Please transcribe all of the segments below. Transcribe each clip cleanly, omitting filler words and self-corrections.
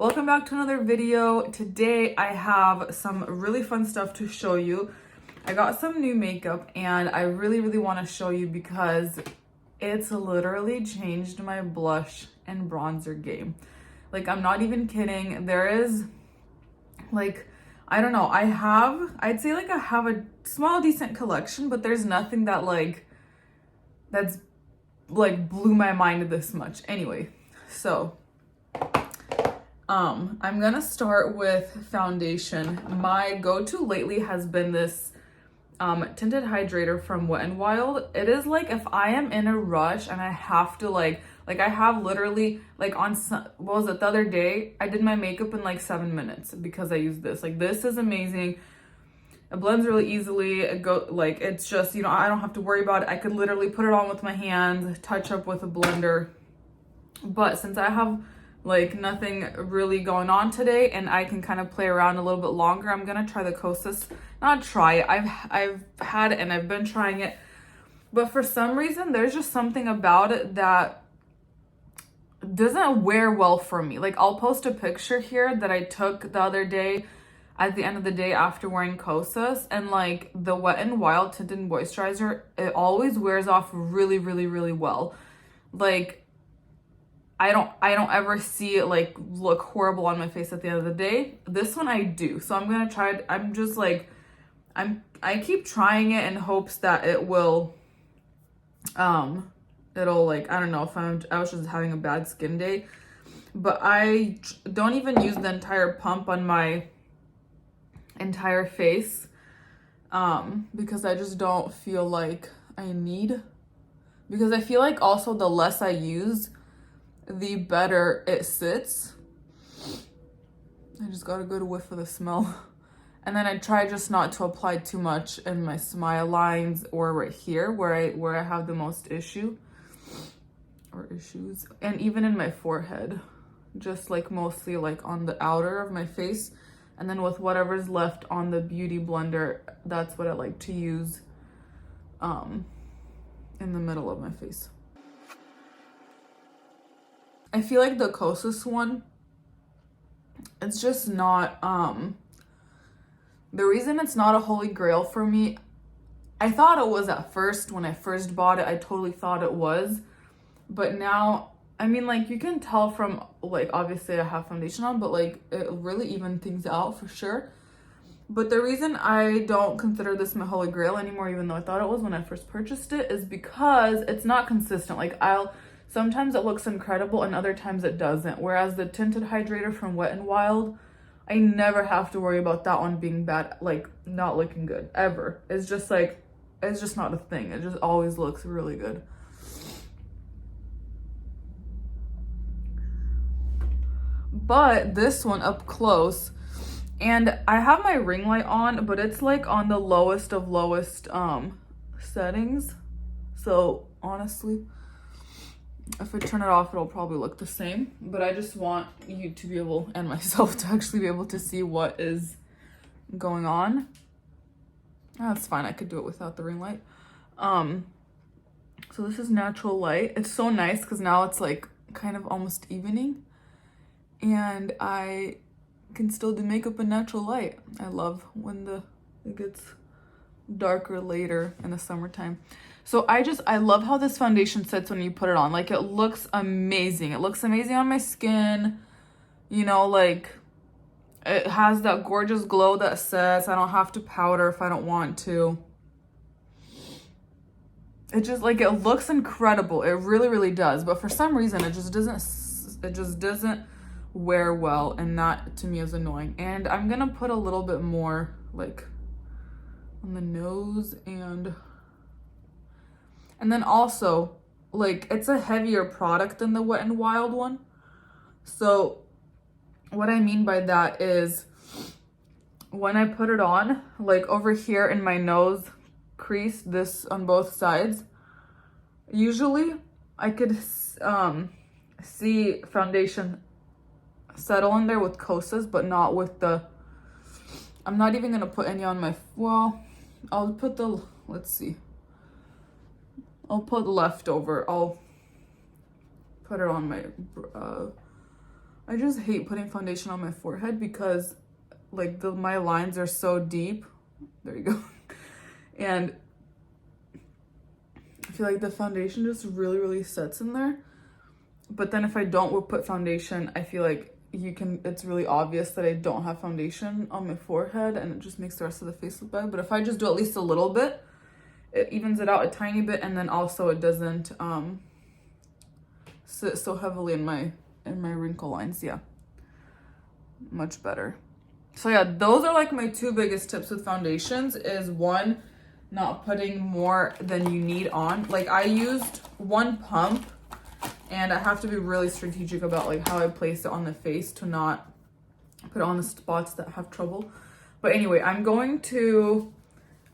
Welcome back to another video. Today I have some really fun stuff to show you. I got some new makeup and I really want to show you because it's literally changed my blush and bronzer game. Like, I'm not even kidding. There is, like, I don't know, I'd say like I have a small decent collection, but there's nothing that that's blew my mind this much. Anyway, so I'm gonna start with foundation. My go-to lately has been this Tinted Hydrator from Wet n Wild. It is like if I am in a rush and I have to I have literally what was it, the other day I did my makeup in like 7 minutes because I used this. Like, this is amazing. It blends really easily. It's just, you know, I don't have to worry about it. I could literally put it on with my hands, touch up with a blender. But since I have nothing really going on today and I can kind of play around a little bit longer, I'm gonna try the Kosas. Not try it, I've had it and I've been trying it, but for some reason there's just something about it that doesn't wear well for me. Like, I'll post a picture here that I took the other day at the end of the day after wearing Kosas, and like the Wet n Wild tinted moisturizer, it always wears off really well. Like, I don't ever see it look horrible on my face at the end of the day. This one I do. So I'm gonna try it. I'm just I keep trying it in hopes that it will it'll I don't know if I was just having a bad skin day. But I don't even use the entire pump on my entire face because I just don't feel like I need, because I feel like also the less I use, the better it sits. I just got a good whiff of the smell. And then I try just not to apply too much in my smile lines or right here where I have the most issues, and even in my forehead, just mostly on the outer of my face, and then with whatever's left on the beauty blender, that's what I like to use in the middle of my face. I feel like the Kosas one, it's just not, the reason it's not a holy grail for me, I thought it was at first. When I first bought it, I totally thought it was. But now, I mean, you can tell from, obviously I have foundation on, but it really evened things out for sure. But the reason I don't consider this my holy grail anymore, even though I thought it was when I first purchased it, is because it's not consistent. Sometimes it looks incredible and other times it doesn't. Whereas the Tinted Hydrator from Wet n Wild, I never have to worry about that one being bad, not looking good, ever. It's just it's just not a thing. It just always looks really good. But this one up close, and I have my ring light on, but it's on the lowest of lowest settings. So honestly, if I turn it off, it'll probably look the same, but I just want you to be able, and myself, to actually be able to see what is going on. That's fine, I could do it without the ring light. So this is natural light. It's so nice because now it's kind of almost evening, and I can still do makeup in natural light. I love when it gets darker later in the summertime. So I love how this foundation sits when you put it on. It looks amazing. It looks amazing on my skin. You know, it has that gorgeous glow that sets. I don't have to powder if I don't want to. It just it looks incredible. It really does. But for some reason it just doesn't wear well, and that to me is annoying. And I'm gonna put a little bit more on the nose, and then also, it's a heavier product than the Wet n Wild one. So what I mean by that is, when I put it on, over here in my nose crease, this on both sides, usually I could see foundation settle in there with Kosas, but not with the, I'm not even gonna put any on my, well, I'll put the, let's see. I'll put leftover. I'll put it on my I just hate putting foundation on my forehead because like my lines are so deep. There you go. And I feel like the foundation just really sets in there. But then if I don't put foundation, I feel like it's really obvious that I don't have foundation on my forehead, and it just makes the rest of the face look bad. But if I just do at least a little bit, it evens it out a tiny bit, and then also it doesn't sit so heavily in my wrinkle lines. Yeah, much better. So yeah, those are like my two biggest tips with foundations is one, not putting more than you need on. Like I used one pump, and I have to be really strategic about like how I place it on the face to not put it on the spots that have trouble. But anyway, I'm going to,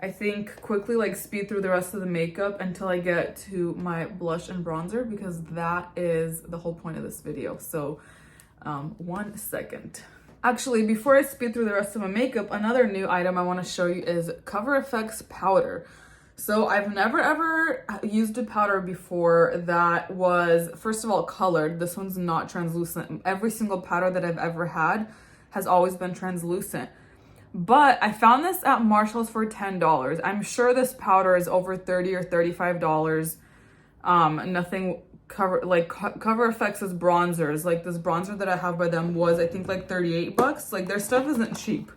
I think, quickly like speed through the rest of the makeup until I get to my blush and bronzer, because that is the whole point of this video. So 1 second. Actually, before I speed through the rest of my makeup, another new item I want to show you is Cover FX powder. So I've never ever used a powder before that was, first of all, colored. This one's not translucent. Every single powder that I've ever had has always been translucent. But I found this at Marshall's for $10. I'm sure this powder is over $30 or $35. Nothing Cover FX's bronzers. Like this bronzer that I have by them was, I think, like 38 bucks. Like their stuff isn't cheap.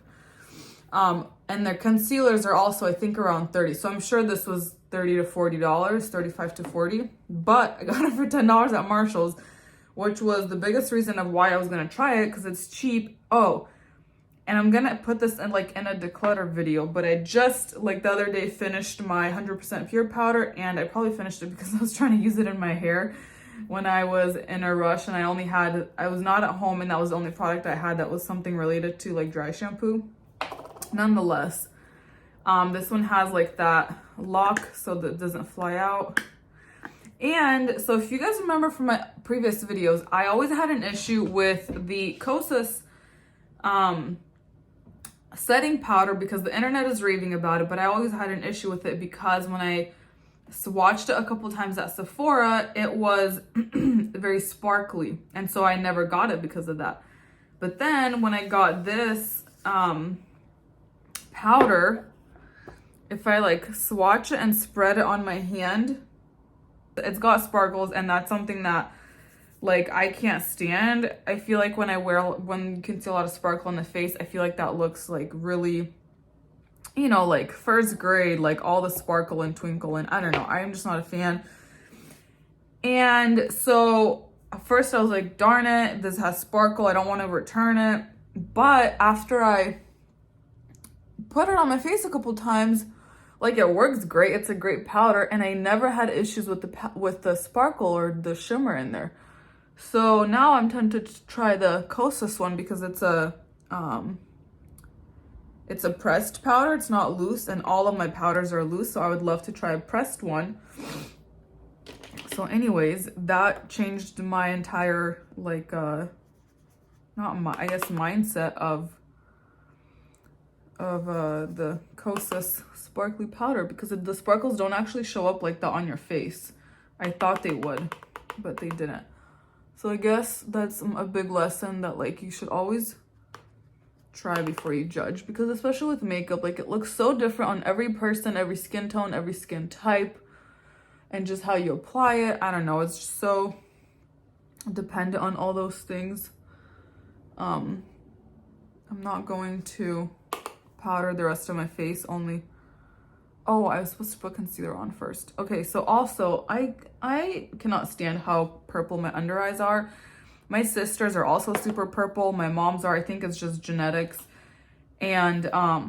And their concealers are also, I think, around 30. So I'm sure this was $30 to $40, 35 to 40. But I got it for $10 at Marshall's, which was the biggest reason of why I was going to try it, because it's cheap. Oh, and I'm going to put this in like in a declutter video, but I just like the other day finished my 100% pure powder, and I probably finished it because I was trying to use it in my hair when I was in a rush, and I was not at home, and that was the only product I had that was something related to like dry shampoo. Nonetheless, this one has like that lock so that it doesn't fly out. And so if you guys remember from my previous videos, I always had an issue with the Kosas setting powder because the internet is raving about it, but I always had an issue with it because when I swatched it a couple times at Sephora, it was very sparkly, and so I never got it because of that. But then when I got this powder, if I like swatch it and spread it on my hand, it's got sparkles, and that's something that like I can't stand. I feel like when you can see a lot of sparkle on the face, I feel like that looks like really, you know, like first grade, like all the sparkle and twinkle, and I don't know, I'm just not a fan. And so at first I was like, darn it, this has sparkle, I don't want to return it. But after I put it on my face a couple times, like it works great. It's a great powder, and I never had issues with the sparkle or the shimmer in there. So now I'm tempted to try the Kosas one because it's a pressed powder. It's not loose, and all of my powders are loose, so I would love to try a pressed one. So anyways, that changed my entire like mindset of the Kosas sparkly powder, because the sparkles don't actually show up like that on your face. I thought they would, but they didn't. So I guess that's a big lesson that like you should always try before you judge, because especially with makeup, like it looks so different on every person, every skin tone, every skin type, and just how you apply it. I don't know, it's just so dependent on all those things. I'm not going to powder the rest of my face, only oh, I was supposed to put concealer on first. Okay, so also I cannot stand how purple my under eyes are. My sisters are also super purple, my mom's are. I think it's just genetics. And I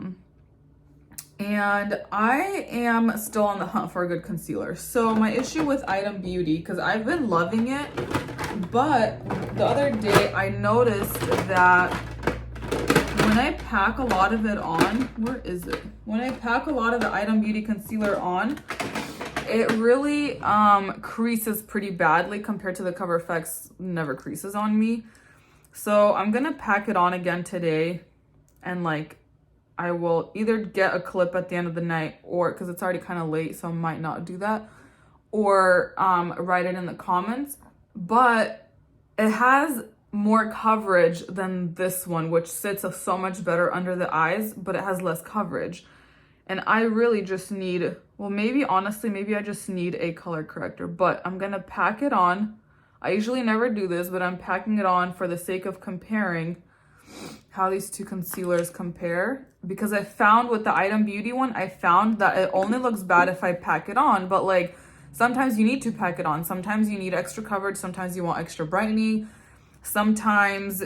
am still on the hunt for a good concealer. So my issue with Item Beauty, because I've been loving it, but the other day I noticed that when I pack a lot of it on, where is it? When I pack a lot of the Item Beauty concealer on, it really creases pretty badly compared to the Cover FX never creases on me. So I'm gonna pack it on again today, and like I will either get a clip at the end of the night, or because it's already kind of late, so I might not do that, or write it in the comments. But it has more coverage than this one, which sits so much better under the eyes, but it has less coverage. And I really just need, well, maybe honestly, maybe I just need a color corrector, but I'm gonna pack it on. I usually never do this, but I'm packing it on for the sake of comparing how these two concealers compare, because I found with the Item Beauty one, I found that it only looks bad if I pack it on, but like sometimes you need to pack it on. Sometimes you need extra coverage. Sometimes you want extra brightening. Sometimes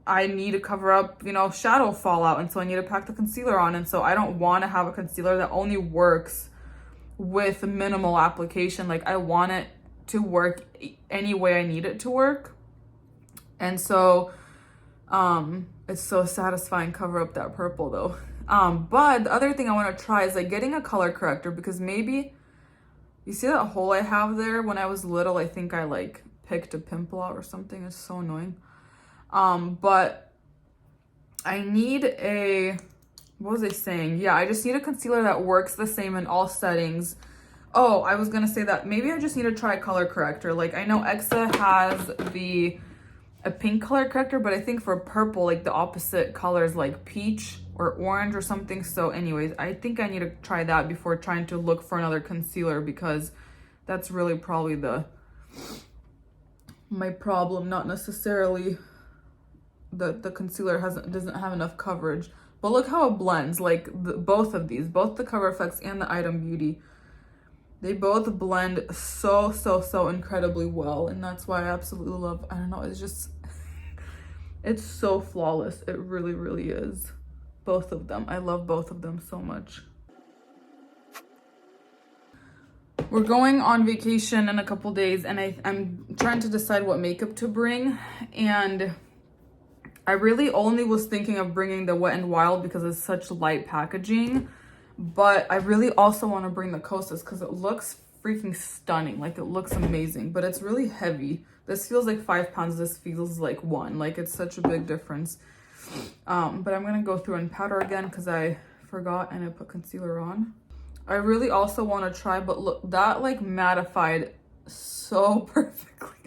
I need to cover up, you know, shadow fallout, and so I need to pack the concealer on. And so I don't want to have a concealer that only works with minimal application. Like I want it to work any way I need it to work. And so it's so satisfying cover up that purple though. But the other thing I want to try is like getting a color corrector, because maybe you see that hole I have there. When I was little, I think I like picked a pimple out or something. It's so annoying. But I need a, what was I saying? Yeah, I just need a concealer that works the same in all settings. Oh, I was gonna say that maybe I just need to try a color corrector. Like I know Exa has a pink color corrector, but I think for purple, like the opposite colors like peach or orange or something. So anyways, I think I need to try that before trying to look for another concealer, because that's really probably my problem, not necessarily the concealer doesn't have enough coverage. But look how it blends, like both of these, both the Cover FX and the Item Beauty, they both blend so incredibly well. And that's why I absolutely love, I don't know, it's just, it's so flawless. It really is. Both of them. I love both of them so much. We're going on vacation in a couple days, and I'm trying to decide what makeup to bring. And I really only was thinking of bringing the Wet n Wild because it's such light packaging. But I really also want to bring the Kosas because it looks freaking stunning. Like it looks amazing, but it's really heavy. This feels like 5 pounds. This feels like 1. Like it's such a big difference. But I'm going to go through and powder again because I forgot and I put concealer on. I really also want to try, but look, that like mattified so perfectly.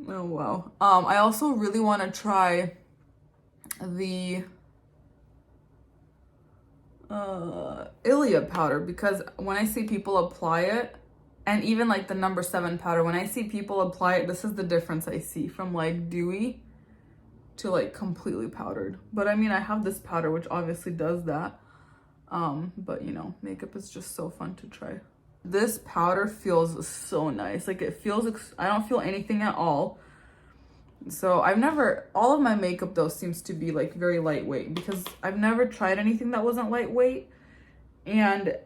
Oh, wow. I also really want to try the Ilia powder, because when I see people apply it, and even like the number 7 powder, when I see people apply it, this is the difference I see from like dewy to like completely powdered. But I mean, I have this powder which obviously does that. But you know, makeup is just so fun to try. This powder feels so nice. Like it feels, I don't feel anything at all. So I've never, all of my makeup though seems to be like very lightweight, because I've never tried anything that wasn't lightweight. And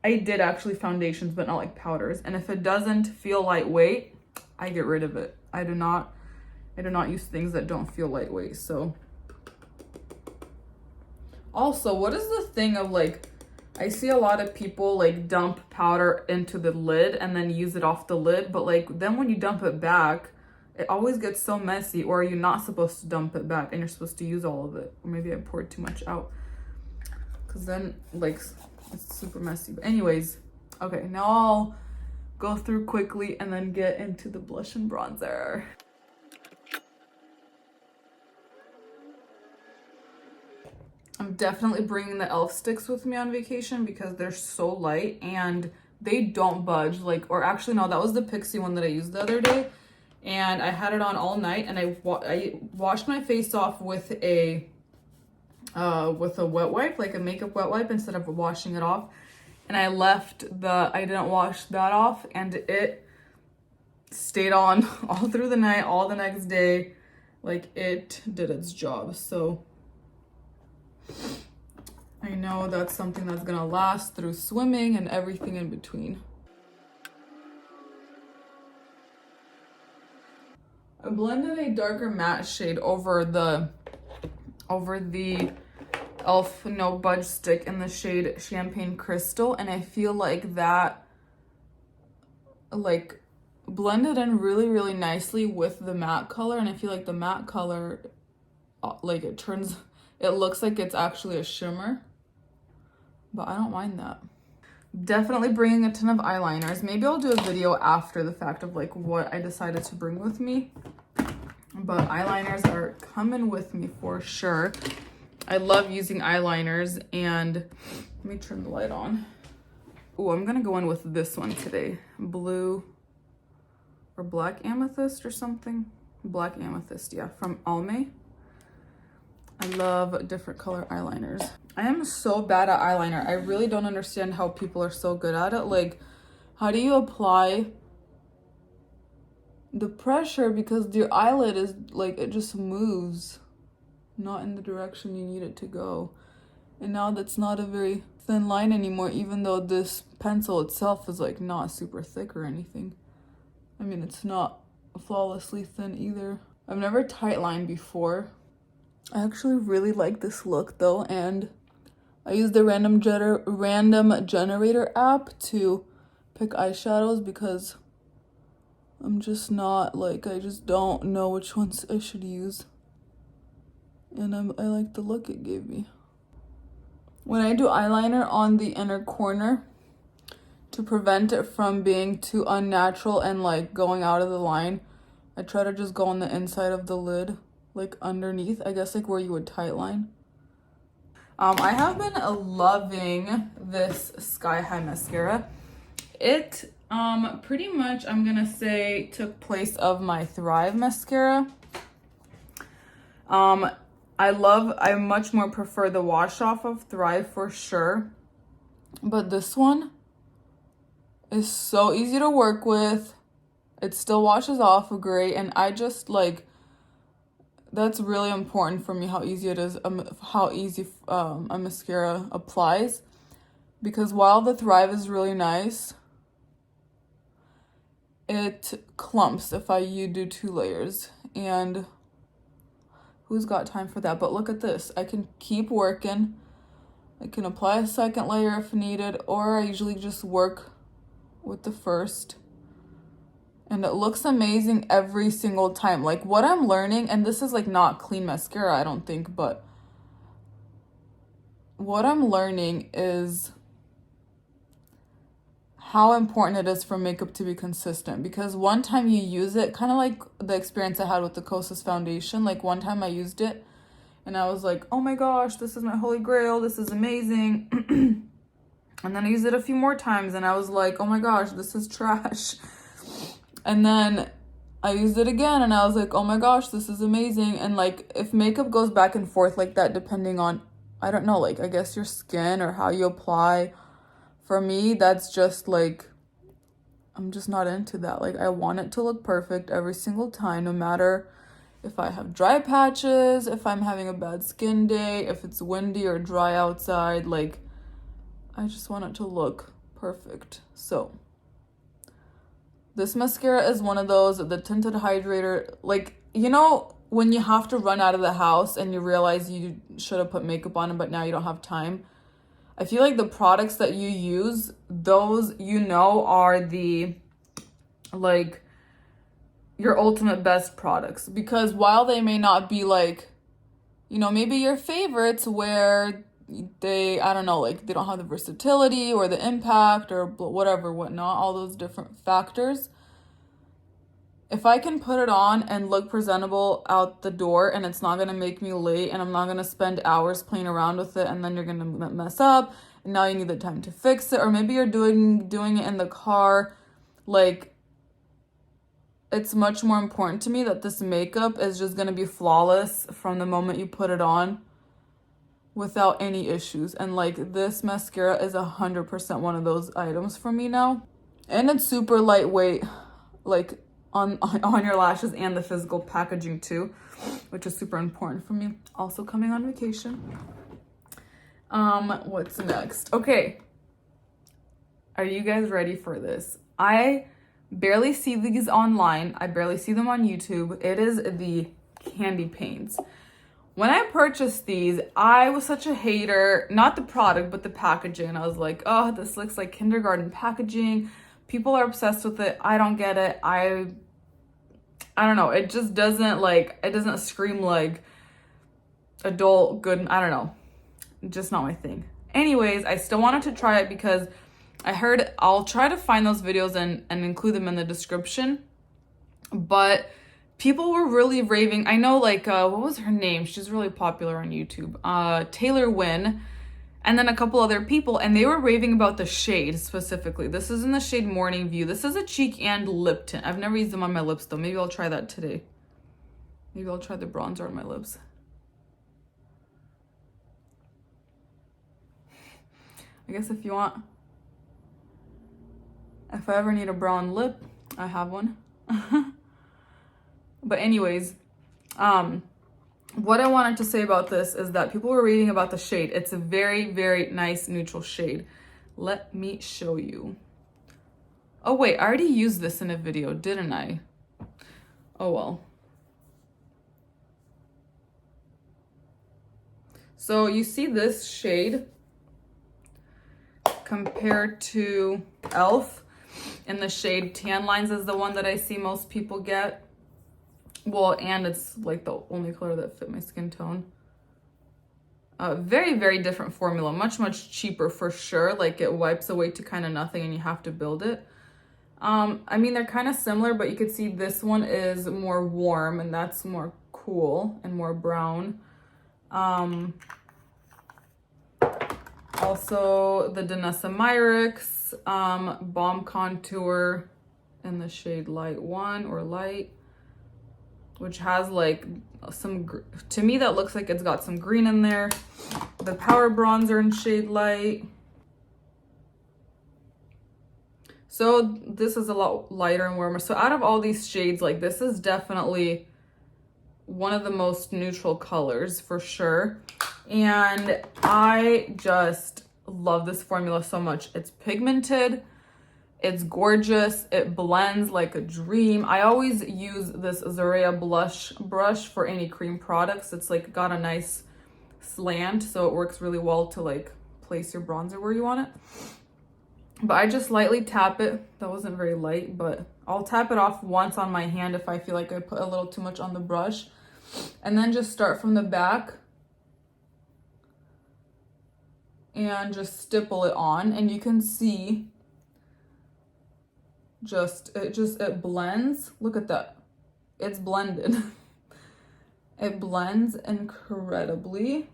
I did actually foundations, but not like powders. And if it doesn't feel lightweight, I get rid of it. I do not use things that don't feel lightweight. So also, what is the thing of like, I see a lot of people like dump powder into the lid and then use it off the lid, but like then when you dump it back, it always gets so messy. Or are you not supposed to dump it back and you're supposed to use all of it? Or maybe I poured too much out, because then like it's super messy. But anyways, okay, now I'll go through quickly and then get into the blush and bronzer. I'm definitely bringing the e.l.f. sticks with me on vacation because they're so light and they don't budge. Like, or actually no, that was the Pixie one that I used the other day, and I had it on all night, and I washed my face off with a wet wipe, like a makeup wet wipe, instead of washing it off. And I didn't wash that off, and it stayed on all through the night, all the next day. Like it did its job. So I know that's something that's gonna last through swimming and everything in between. I blended a darker matte shade over the e.l.f. No Budge stick in the shade Champagne Crystal, and I feel like that like blended in really nicely with the matte color. And I feel like the matte color, like it looks like it's actually a shimmer, but I don't mind that. Definitely bringing a ton of eyeliners. Maybe I'll do a video after the fact of like what I decided to bring with me. but eyeliners are coming with me for sure. I love using eyeliners, and let me turn the light on. Oh, I'm gonna go in with this one today. Blue or black amethyst or something. Black amethyst, yeah, from Almay. I love different color eyeliners. I am so bad at eyeliner. I really don't understand how people are so good at it. Like, how do you apply the pressure, because your eyelid is like, it just moves not in the direction you need it to go. And now that's not a very thin line anymore, even though this pencil itself is like not super thick or anything. I mean, it's not flawlessly thin either. I've never tight lined before. I actually really like this look though, and I use the random generator app to pick eyeshadows because I'm just not like, I just don't know which ones I should use. And I like the look it gave me. When I do eyeliner on the inner corner, to prevent it from being too unnatural and like going out of the line, I try to just go on the inside of the lid, like underneath, I guess like where you would tight line. I have been loving this Sky High Mascara. It pretty much, I'm gonna say, took place of my Thrive mascara. I much more prefer the wash off of Thrive for sure, but this one is so easy to work with. It still washes off great, and I just like, that's really important for me, how easy it is, how easy a mascara applies, because while the Thrive is really nice, it clumps if you do 2 layers, and who's got time for that? But look at this. I can keep working. I can apply a second layer if needed, or I usually just work with the first. And it looks amazing every single time. Like, what I'm learning, and this is like not clean mascara, I don't think, but what I'm learning is how important it is for makeup to be consistent. Because one time you use it, kind of like the experience I had with the Kosas foundation. Like, one time I used it and I was like, oh my gosh, this is my holy grail, this is amazing. And then I used it a few more times and I was like, oh my gosh, this is trash. And then I used it again and I was like, oh my gosh, this is amazing. And like, if makeup goes back and forth like that, depending on, I don't know, like I guess your skin or how you apply, for me, that's just like, I'm just not into that. Like, I want it to look perfect every single time, no matter if I have dry patches, if I'm having a bad skin day, if it's windy or dry outside. Like, I just want it to look perfect. So this mascara is one of those, the Tinted Hydrator, like, you know, when you have to run out of the house and you realize you should have put makeup on it, but now you don't have time. I feel like the products that you use, those, you know, are the, like, your ultimate best products. Because while they may not be like, you know, maybe your favorites where they, I don't know, like they don't have the versatility or the impact or whatever, whatnot, all those different factors. If I can put it on and look presentable out the door and it's not going to make me late and I'm not going to spend hours playing around with it and then you're going to mess up and now you need the time to fix it, or maybe you're doing it in the car, like, it's much more important to me that this makeup is just going to be flawless from the moment you put it on without any issues. And like, this mascara is 100% one of those items for me now. And it's super lightweight, like, on your lashes, and the physical packaging too, which is super important for me. Also coming on vacation. What's next? Okay. Are you guys ready for this? I barely see these online. I barely see them on YouTube. It is the candy paints. When I purchased these, I was such a hater, not the product, but the packaging. I was like, oh, this looks like kindergarten packaging. People are obsessed with it. I don't get it. I don't know. It just doesn't, like, it doesn't scream like adult good. I don't know. Just not my thing. Anyways, I still wanted to try it because I heard, I'll try to find those videos and include them in the description. But people were really raving. I know, like, what was her name? She's really popular on YouTube. Taylor Wynn, and then a couple other people, and they were raving about the shade specifically. This is in the shade Morning View. This is a cheek and lip tint. I've never used them on my lips, though. Maybe I'll try that today. Maybe I'll try the bronzer on my lips. I guess if you want, if I ever need a brown lip, I have one. But anyways, what I wanted to say about this is that people were reading about the shade. It's a very, very nice neutral shade. Let me show you. Oh wait, I already used this in a video, didn't I? Oh well. So you see this shade compared to e.l.f. in the shade Tan Lines is the one that I see most people get. Well, and it's like the only color that fit my skin tone. Very, very different formula. Much, much cheaper for sure. Like it wipes away to kind of nothing and you have to build it. I mean, they're kind of similar, but you could see this one is more warm and that's more cool and more brown. Also the Danessa Myricks Balm Contour in the shade Light 1 or Light, which has like some, to me that looks like it's got some green in there. The Power Bronzer in shade Light. So this is a lot lighter and warmer. So out of all these shades, like this is definitely one of the most neutral colors for sure. And I just love this formula so much. It's pigmented. It's gorgeous. It blends like a dream. I always use this Zorea blush brush for any cream products. It's like got a nice slant, so it works really well to like place your bronzer where you want it. But I just lightly tap it. That wasn't very light, but I'll tap it off once on my hand if I feel like I put a little too much on the brush. And then just start from the back and just stipple it on. And you can see it blends. Look at that. It's blended. It blends incredibly.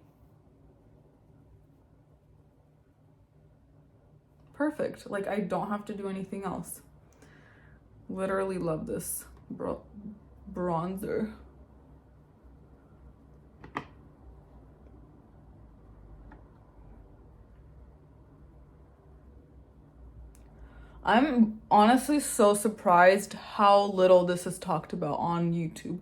Perfect. Like I don't have to do anything else. Literally love this bronzer. I'm honestly so surprised how little this is talked about on YouTube.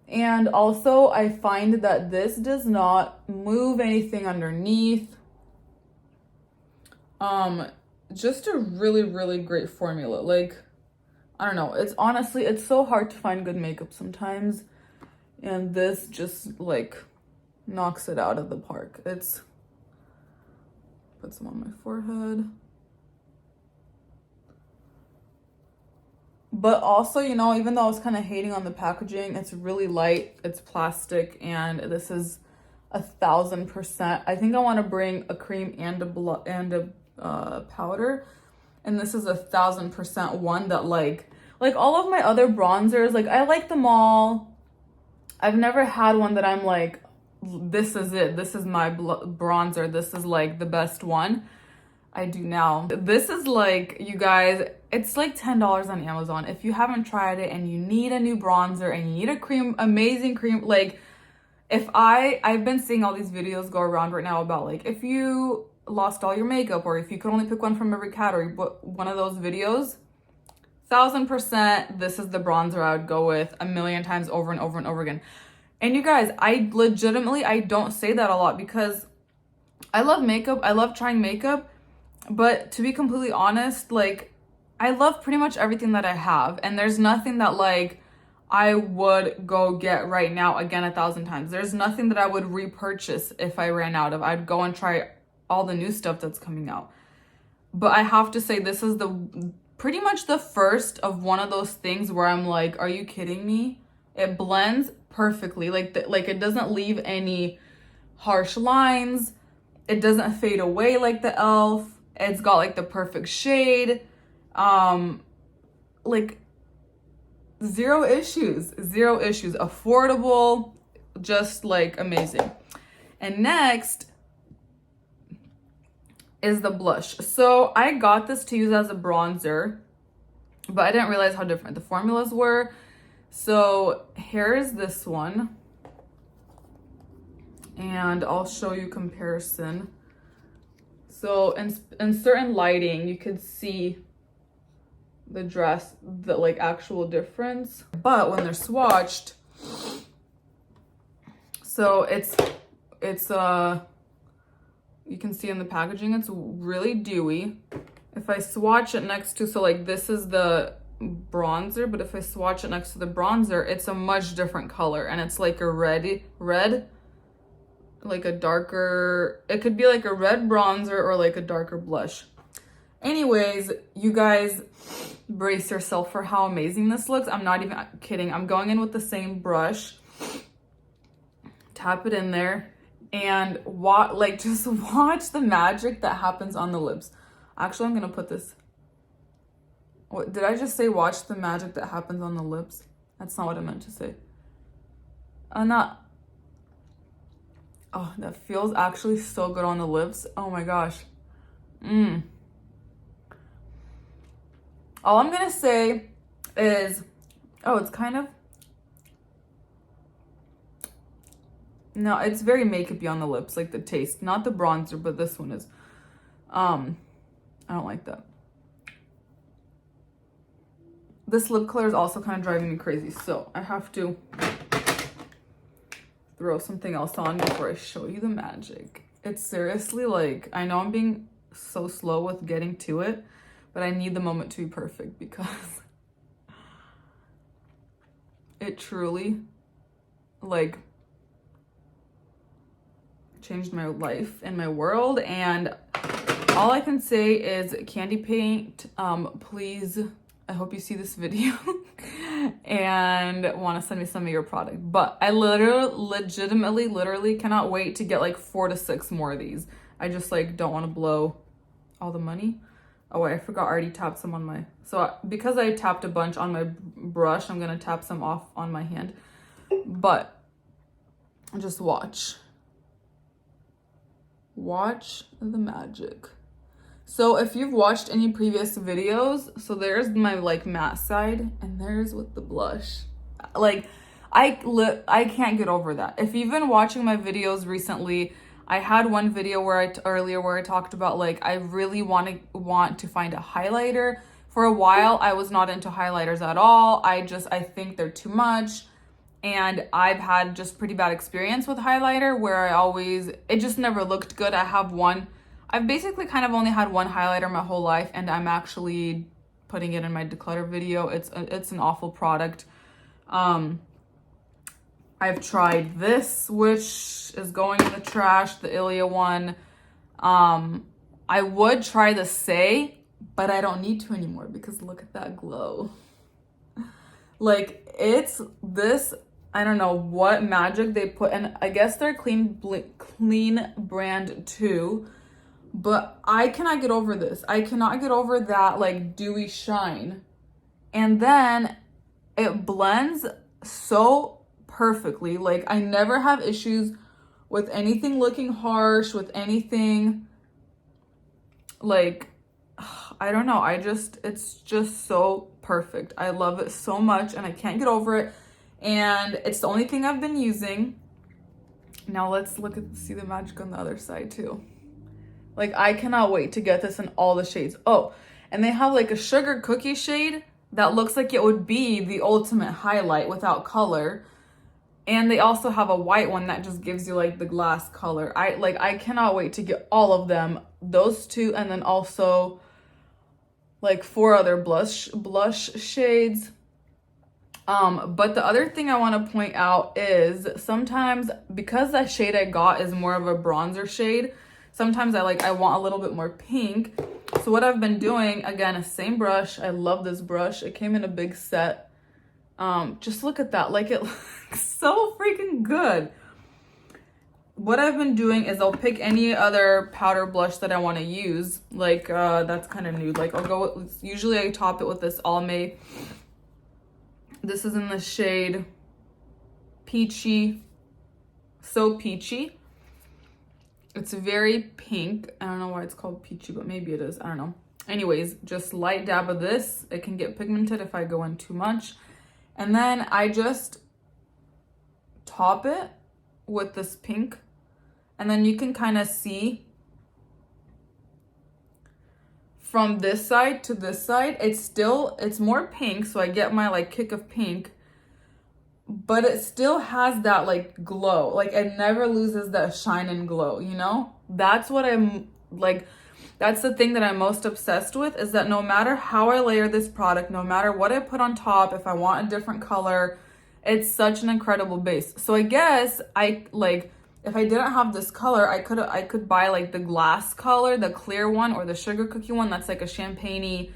And also I find that this does not move anything underneath. Just a really, really great formula. Like, I don't know. It's honestly, it's so hard to find good makeup sometimes. And this just like knocks it out of the park. It's, put some on my forehead. But also, you know, even though I was kind of hating on the packaging, it's really light, it's plastic, and this is 1000%. I think I want to bring a cream and a powder, and this is 1000% one that like all of my other bronzers, like I like them all. I've never had one that I'm like, this is it, this is my bronzer, this is like the best one. I do now. This is like, you guys, it's like $10 on Amazon. If you haven't tried it and you need a new bronzer and you need a cream, amazing cream, like if I've been seeing all these videos go around right now about like, if you lost all your makeup or if you could only pick one from every category, but one of those videos, 1000%, this is the bronzer I would go with a million times over and over and over again. And you guys, I legitimately, I don't say that a lot because I love makeup. I love trying makeup. But to be completely honest, like I love pretty much everything that I have. And there's nothing that like I would go get right now again 1,000 times. There's nothing that I would repurchase if I ran out of. I'd go and try all the new stuff that's coming out. But I have to say this is the pretty much the first of one of those things where I'm like, are you kidding me? It blends perfectly. Like it doesn't leave any harsh lines. It doesn't fade away like the e.l.f. It's got like the perfect shade. Like zero issues, affordable, just like amazing. And next is the blush. So I got this to use as a bronzer, but I didn't realize how different the formulas were. So here's this one, and I'll show you comparison. So in certain lighting, you could see the like actual difference, but when they're swatched, so it's you can see in the packaging, it's really dewy. If I swatch it next to, so like this is the bronzer, but if I swatch it next to the bronzer, it's a much different color, and it's like a red, like a darker, it could be like a red bronzer or like a darker blush. Anyways, you guys brace yourself for how amazing this looks. I'm not even kidding. I'm going in with the same brush, tap it in there, and just watch the magic that happens on the lips. Actually, I'm gonna put this. What did I just say? Watch the magic that happens on the lips. That's not what I meant to say. Oh, that feels actually so good on the lips. Oh my gosh. All I'm gonna say is, oh, it's kind of, no, it's very makeup-y on the lips, like the taste, not the bronzer, but this one is. I don't like that. This lip color is also kind of driving me crazy, so I have to throw something else on before I show you the magic. It's seriously like, I know I'm being so slow with getting to it, but I need the moment to be perfect because it truly like changed my life and my world. And all I can say is, Candy Paint, please, I hope you see this video and want to send me some of your product. But I literally cannot wait to get like 4 to 6 more of these. I just like don't want to blow all the money. Oh wait, I forgot I already tapped some on my, so because I tapped a bunch on my brush, I'm gonna tap some off on my hand. But just watch the magic. So if you've watched any previous videos, so there's my like matte side, and there's with the blush. Like I can't get over that. If you've been watching my videos recently, I had one video earlier where I talked about like I really want to find a highlighter. For a while, I was not into highlighters at all. I think they're too much. And I've had just pretty bad experience with highlighter where it just never looked good. I've basically kind of only had one highlighter my whole life, and I'm actually putting it in my declutter video. It's an awful product. I've tried this, which is going in the trash, the Ilia one. I would try the Say, but I don't need to anymore because look at that glow. Like, it's this, I don't know what magic they put in. I guess they're clean brand too, but I cannot get over this. I cannot get over that like dewy shine. And then it blends so perfectly. Like, I never have issues with anything looking harsh, with anything like, I don't know. It's just so perfect. I love it so much and I can't get over it. And it's the only thing I've been using. Now let's see the magic on the other side too. Like, I cannot wait to get this in all the shades. Oh, and they have like a sugar cookie shade that looks like it would be the ultimate highlight without color. And they also have a white one that just gives you like the glass color. I cannot wait to get all of them. Those two, and then also like 4 other blush shades. But the other thing I want to point out is sometimes, because that shade I got is more of a bronzer shade, sometimes I want a little bit more pink. So what I've been doing, again, same brush. I love this brush. It came in a big set. Just look at that. Like, it looks so freaking good. What I've been doing is I'll pick any other powder blush that I want to use. Like, that's kind of new. Like, usually I top it with this Almay. This is in the shade Peachy. So peachy. It's very pink. I don't know why it's called peachy, but maybe it is. I don't know. Anyways, just light dab of this. It can get pigmented if I go in too much. And then I just top it with this pink. And then you can kind of see from this side to this side, it's more pink, so I get my like kick of pink, but it still has that like glow. Like it never loses that shine and glow, you know? That's what I'm like, that's the thing that I'm most obsessed with, is that no matter how I layer this product, no matter what I put on top, if I want a different color, it's such an incredible base. So I guess if I didn't have this color, I could buy like the glass color, the clear one, or the sugar cookie one. That's like a champagne-y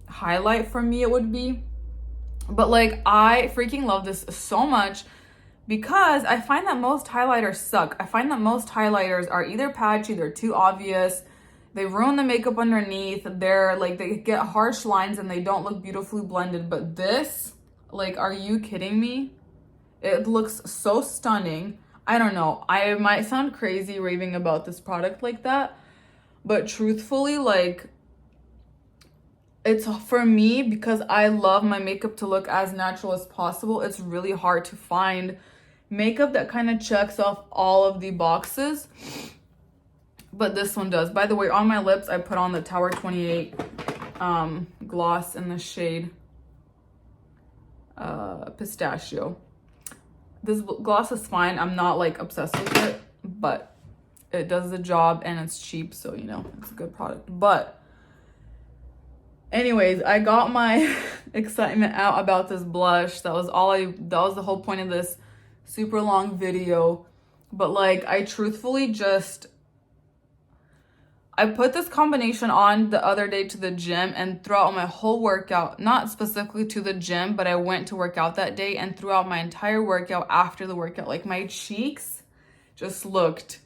highlight for me, it would be. But like, I freaking love this so much because I find that most highlighters suck. I find that most highlighters are either patchy, they're too obvious, they ruin the makeup underneath, they get harsh lines and they don't look beautifully blended. But this, like, are you kidding me? It looks so stunning. I don't know. I might sound crazy raving about this product like that, but truthfully, like, it's for me, because I love my makeup to look as natural as possible. It's really hard to find makeup that kind of checks off all of the boxes, but this one does. By the way, on my lips, I put on the Tower28 gloss in the shade Pistachio. This gloss is fine. I'm not like obsessed with it, but it does the job and it's cheap, so you know, it's a good product. But anyways, I got my excitement out about this blush. That was the whole point of this super long video. But like, I truthfully I put this combination on the other day to the gym, and throughout my whole workout, not specifically to the gym, but I went to work out that day, and throughout my entire workout, after the workout, like my cheeks just looked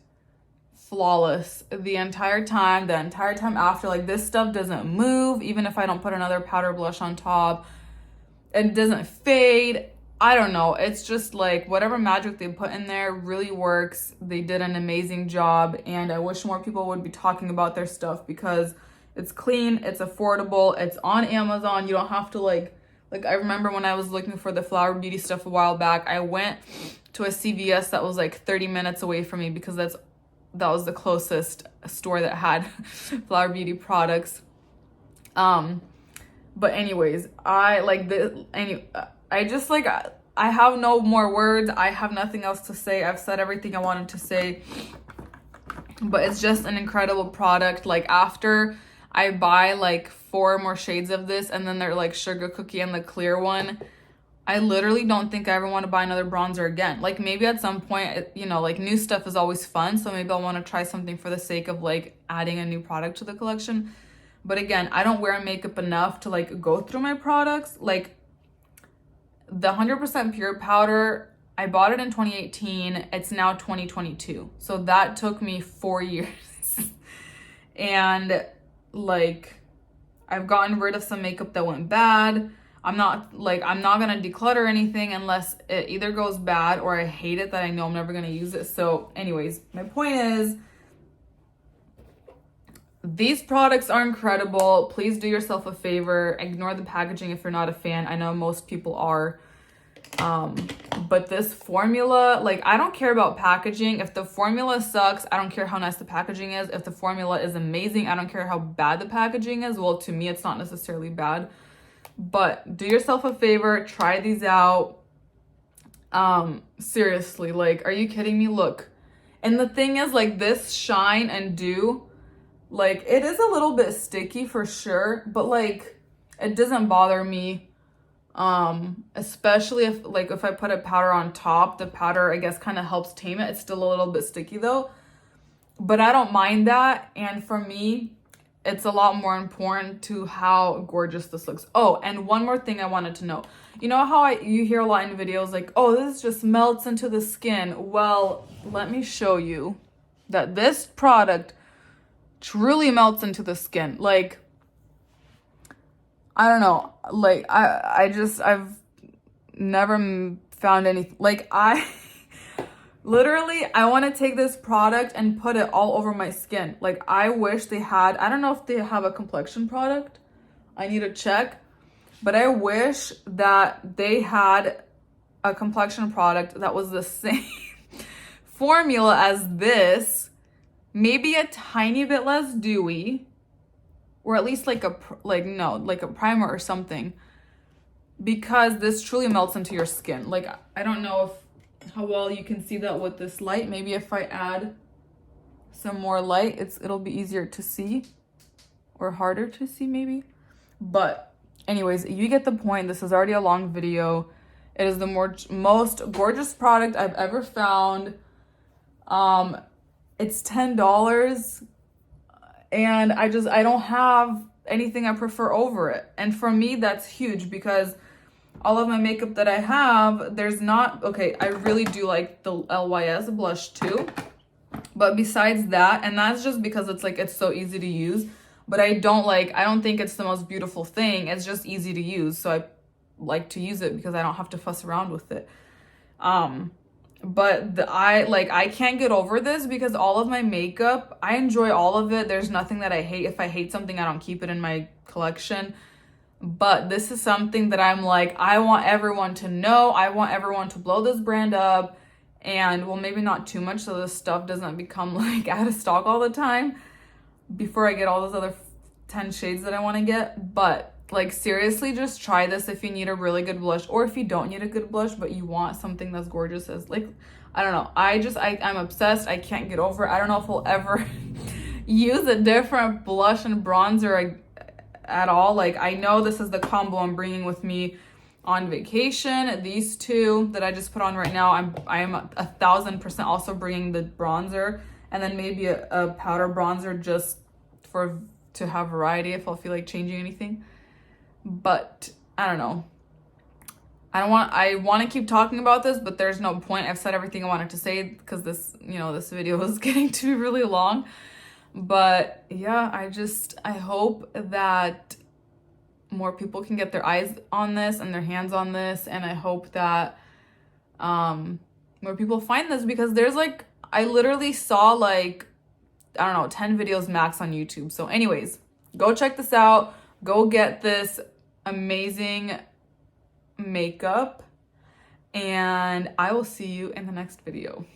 flawless the entire time after. Like, this stuff doesn't move, even if I don't put another powder blush on top. It doesn't fade. I don't know. It's just like whatever magic they put in there really works. They did an amazing job, and I wish more people would be talking about their stuff because it's clean, it's affordable, it's on Amazon. You don't have to like I remember when I was looking for the Flower Beauty stuff a while back, I went to a CVS that was like 30 minutes away from me because that was the closest store that had Flower Beauty products. But anyways, I have no more words. I have nothing else to say. I've said everything I wanted to say. But it's just an incredible product. Like, after I buy like 4 more shades of this, and then they're like sugar cookie and the clear one, I literally don't think I ever want to buy another bronzer again. Like, maybe at some point, you know, like, new stuff is always fun. So maybe I'll want to try something for the sake of like adding a new product to the collection. But again, I don't wear makeup enough to like go through my products. Like, the 100% pure powder, I bought it in 2018. It's now 2022. So that took me 4 years. And like, I've gotten rid of some makeup that went bad. I'm not gonna declutter anything unless it either goes bad or I hate it that I know I'm never gonna use it. So anyways, my point is, these products are incredible. Please do yourself a favor. Ignore the packaging if you're not a fan. I know most people are. But this formula, like, I don't care about packaging. If the formula sucks, I don't care how nice the packaging is. If the formula is amazing, I don't care how bad the packaging is. Well, to me, it's not necessarily bad. But do yourself a favor. Try these out. Seriously, like, are you kidding me? Look. And the thing is, like, this shine and dew, like, it is a little bit sticky for sure, but like, it doesn't bother me. Especially if I put a powder on top, the powder, I guess, kind of helps tame it. It's still a little bit sticky though, but I don't mind that. And for me, it's a lot more important to how gorgeous this looks. Oh, and one more thing I wanted to know. You know how you hear a lot in videos like, oh, this just melts into the skin. Well, let me show you that this product truly melts into the skin. Like, I don't know, like I've never found any, like I literally, I want to take this product and put it all over my skin. Like I wish they had, I don't know if they have a complexion product, I need to check, but I wish that they had a complexion product that was the same formula as this, maybe a tiny bit less dewy, or at least like a primer or something, because this truly melts into your skin. Like I don't know if how well you can see that with this light. Maybe if I add some more light, it'll be easier to see, or harder to see maybe. But anyways, you get the point. This is already a long video. It is the most gorgeous product I've ever found. It's $10, and I don't have anything I prefer over it. And for me, that's huge, because all of my makeup that I have, there's not, okay, I really do like the LYS blush too. But besides that, and that's just because it's so easy to use, but I don't think it's the most beautiful thing. It's just easy to use. So I like to use it because I don't have to fuss around with it. But I can't get over this, because all of my makeup, I enjoy all of it. There's nothing that I hate. If I hate something, I don't keep it in my collection. But this is something that I'm like, I want everyone to know. I want everyone to blow this brand up. And well, maybe not too much, so this stuff doesn't become like out of stock all the time before I get all those other 10 shades that I want to get. But like seriously, just try this if you need a really good blush, or if you don't need a good blush but you want something that's gorgeous. As like, I don't know, I'm obsessed. I can't get over it. I don't know if we'll ever use a different blush and bronzer at all. Like I know this is the combo I'm bringing with me on vacation. These two that I just put on right now, I am 1,000% also bringing the bronzer, and then maybe a powder bronzer just to have variety if I'll feel like changing anything. But I don't know. I want to keep talking about this, but there's no point. I've said everything I wanted to say, because this video was getting to be really long. But yeah, I hope that more people can get their eyes on this and their hands on this, and I hope that more people find this, because there's I literally saw I don't know, 10 videos max on YouTube. So anyways, go check this out. Go get this amazing makeup, and I will see you in the next video.